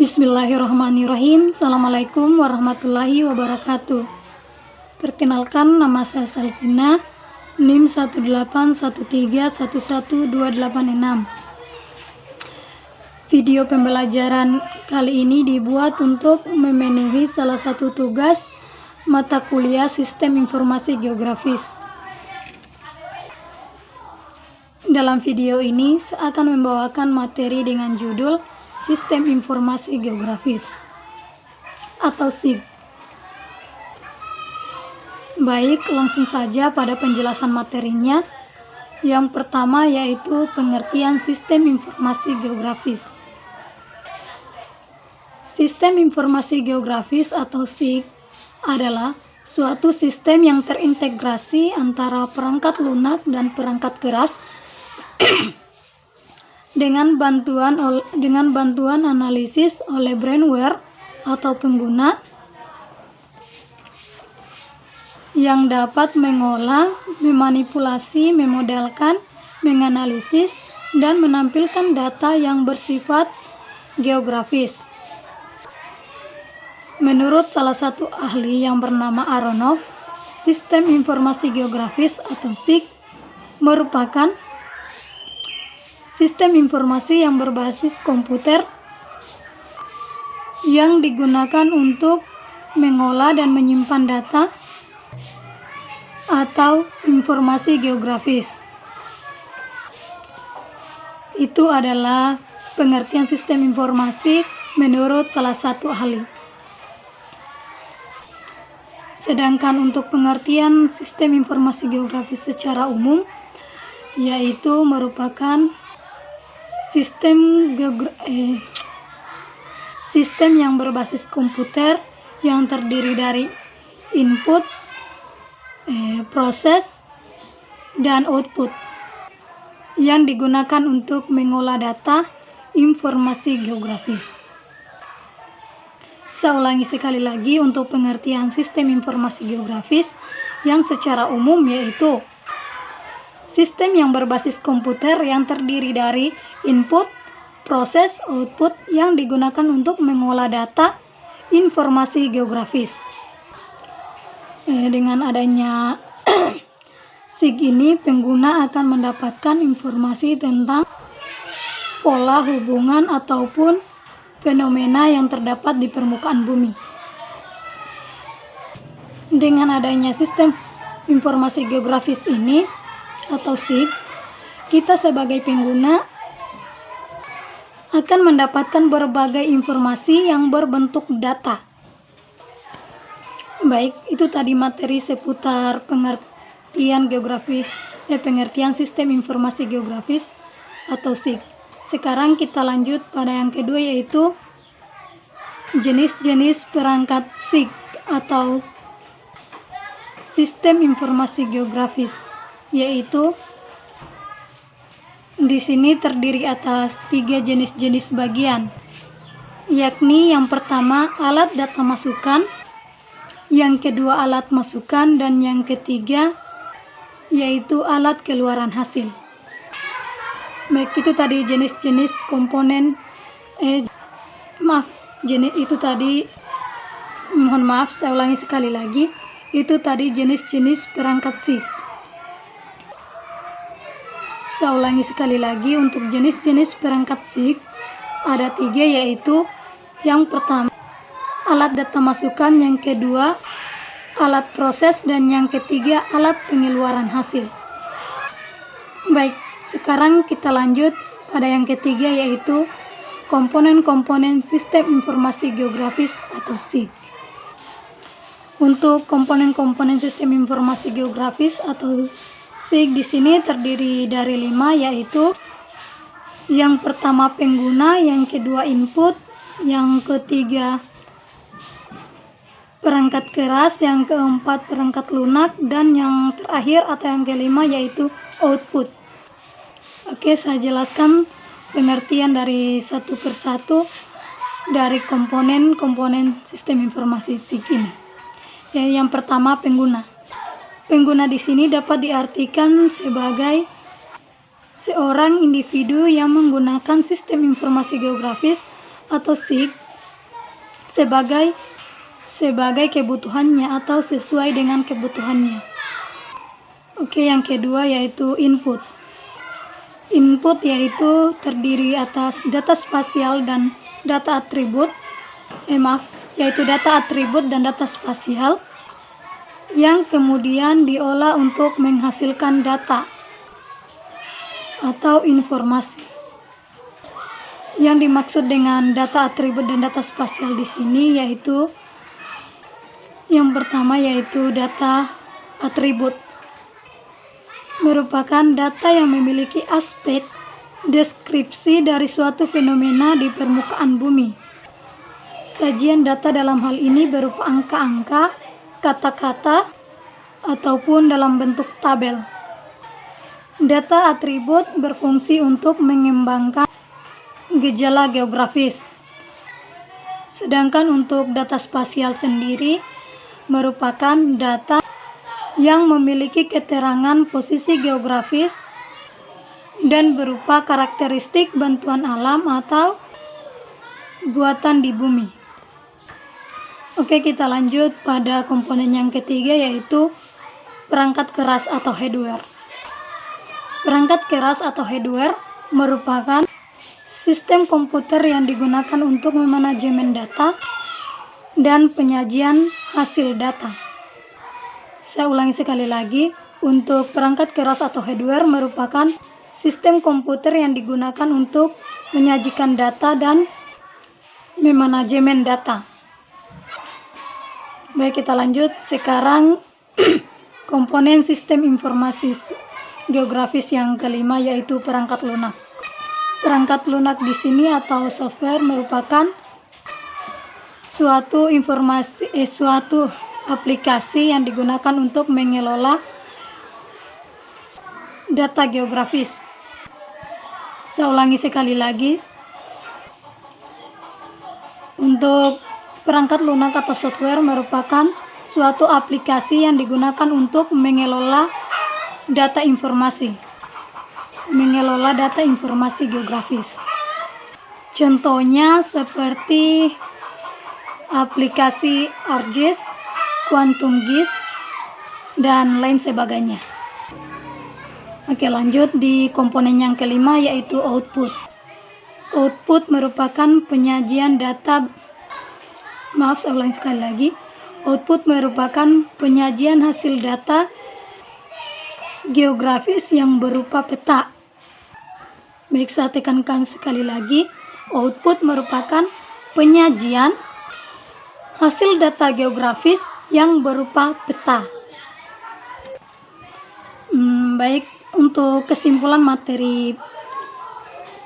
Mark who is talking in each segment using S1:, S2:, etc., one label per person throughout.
S1: Bismillahirrahmanirrahim. Assalamualaikum warahmatullahi wabarakatuh. Perkenalkan, nama saya Salvina, NIM 181311286. Video pembelajaran kali ini dibuat untuk memenuhi salah satu tugas mata kuliah Sistem Informasi Geografis. Dalam video ini saya akan membawakan materi dengan judul Sistem Informasi Geografis atau SIG. Baik, langsung saja pada penjelasan materinya. Yang pertama yaitu pengertian Sistem Informasi Geografis. Sistem Informasi Geografis atau SIG adalah suatu sistem yang terintegrasi antara perangkat lunak dan perangkat keras dengan bantuan analisis oleh brainware atau pengguna yang dapat mengolah, memanipulasi, memodelkan, menganalisis, dan menampilkan data yang bersifat geografis. Menurut salah satu ahli yang bernama Aronoff, Sistem Informasi Geografis atau SIG merupakan sistem informasi yang berbasis komputer yang digunakan untuk mengolah dan menyimpan data atau informasi geografis. Itu adalah pengertian sistem informasi menurut salah satu ahli. Sedangkan untuk pengertian sistem informasi geografis secara umum, yaitu merupakan sistem yang berbasis komputer yang terdiri dari input, proses, dan output yang digunakan untuk mengolah data informasi geografis. Saya ulangi sekali lagi untuk pengertian sistem informasi geografis yang secara umum yaitu sistem yang berbasis komputer yang terdiri dari input, proses, output yang digunakan untuk mengolah data informasi geografis. Dengan adanya SIG ini, pengguna akan mendapatkan informasi tentang pola hubungan ataupun fenomena yang terdapat di permukaan bumi. Dengan adanya sistem informasi geografis ini atau SIG, kita sebagai pengguna akan mendapatkan berbagai informasi yang berbentuk data. Baik, itu tadi materi seputar pengertian sistem informasi geografis atau SIG. Sekarang kita lanjut pada yang kedua yaitu jenis-jenis perangkat SIG atau sistem informasi geografis, yaitu di sini terdiri atas 3 jenis-jenis bagian, yakni yang pertama alat data masukan, yang kedua alat masukan, dan yang ketiga yaitu alat keluaran hasil. Baik, itu tadi jenis-jenis komponen saya ulangi sekali lagi, itu tadi jenis-jenis perangkat SIG. Saya ulangi sekali lagi, untuk jenis-jenis perangkat SIG ada 3, yaitu yang pertama alat data masukan, yang kedua alat proses, dan yang ketiga alat pengeluaran hasil. Baik, sekarang kita lanjut pada yang ketiga yaitu komponen-komponen sistem informasi geografis atau SIG. Untuk komponen-komponen sistem informasi geografis atau SIG di sini terdiri dari 5, yaitu yang pertama pengguna, yang kedua input, yang ketiga perangkat keras, yang keempat perangkat lunak, dan yang terakhir atau yang kelima yaitu output. Oke, saya jelaskan pengertian dari satu persatu dari komponen-komponen sistem informasi SIG ini. Yang pertama pengguna. Pengguna di sini dapat diartikan sebagai seorang individu yang menggunakan sistem informasi geografis atau SIG sebagai kebutuhannya atau sesuai dengan kebutuhannya. Oke, yang kedua yaitu input. Input yaitu terdiri atas data spasial dan data atribut, yaitu data atribut dan data spasial yang kemudian diolah untuk menghasilkan data atau informasi. Yang dimaksud dengan data atribut dan data spasial di sini yaitu yang pertama yaitu data atribut. Merupakan data yang memiliki aspek deskripsi dari suatu fenomena di permukaan bumi. Sajian data dalam hal ini berupa angka-angka, kata-kata, ataupun dalam bentuk tabel. Data atribut berfungsi untuk mengembangkan gejala geografis. Sedangkan untuk data spasial sendiri merupakan data yang memiliki keterangan posisi geografis dan berupa karakteristik bantuan alam atau buatan di bumi. Oke, kita lanjut pada komponen yang ketiga yaitu perangkat keras atau hardware. Perangkat keras atau hardware merupakan sistem komputer yang digunakan untuk memanajemen data dan penyajian hasil data. Saya ulangi sekali lagi, untuk perangkat keras atau hardware merupakan sistem komputer yang digunakan untuk menyajikan data dan memanajemen data. Baik, kita lanjut. Sekarang komponen sistem informasi geografis yang kelima yaitu perangkat lunak. Perangkat lunak di sini atau software merupakan suatu aplikasi yang digunakan untuk mengelola data geografis. Saya ulangi sekali lagi. Untuk perangkat lunak atau software merupakan suatu aplikasi yang digunakan untuk mengelola data informasi geografis. Contohnya seperti aplikasi ArcGIS, QuantumGIS, dan lain sebagainya. Oke, lanjut di komponen yang kelima yaitu output. Output merupakan penyajian data. Saya ulangi sekali lagi. Output merupakan penyajian hasil data geografis yang berupa peta. Baik, saya tekankan sekali lagi. Output merupakan penyajian hasil data geografis yang berupa peta. Baik, untuk kesimpulan materi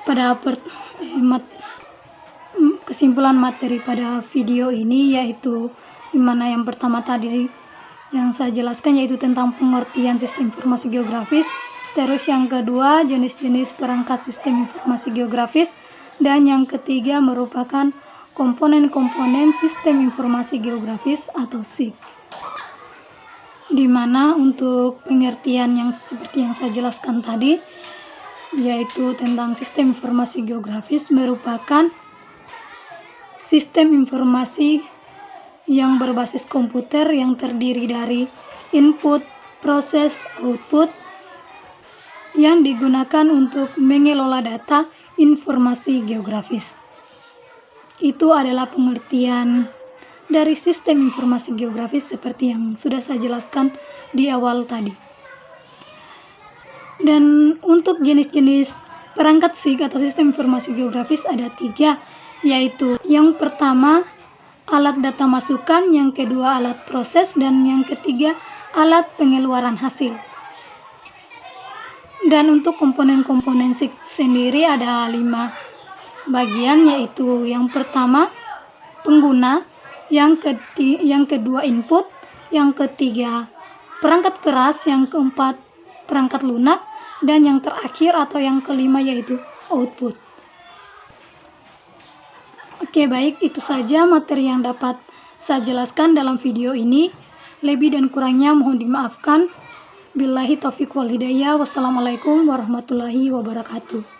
S1: pada video ini yaitu dimana yang pertama tadi yang saya jelaskan yaitu tentang pengertian sistem informasi geografis, terus yang kedua jenis-jenis perangkat sistem informasi geografis, dan yang ketiga merupakan komponen-komponen sistem informasi geografis atau SIG. Di mana untuk pengertian yang seperti yang saya jelaskan tadi yaitu tentang sistem informasi geografis merupakan sistem informasi yang berbasis komputer yang terdiri dari input, proses, output yang digunakan untuk mengelola data informasi geografis. Itu adalah pengertian dari sistem informasi geografis seperti yang sudah saya jelaskan di awal tadi. Dan untuk jenis-jenis perangkat SIG atau sistem informasi geografis ada 3, yaitu yang pertama alat data masukan, yang kedua alat proses, dan yang ketiga alat pengeluaran hasil. Dan untuk komponen-komponen SIG sendiri ada 5 bagian, yaitu yang pertama pengguna, yang kedua input, yang ketiga perangkat keras, yang keempat perangkat lunak, dan yang terakhir atau yang kelima yaitu output. Oke, baik, itu saja materi yang dapat saya jelaskan dalam video ini. Lebih dan kurangnya mohon dimaafkan. Billahi taufiq wal hidayah. Wassalamualaikum warahmatullahi wabarakatuh.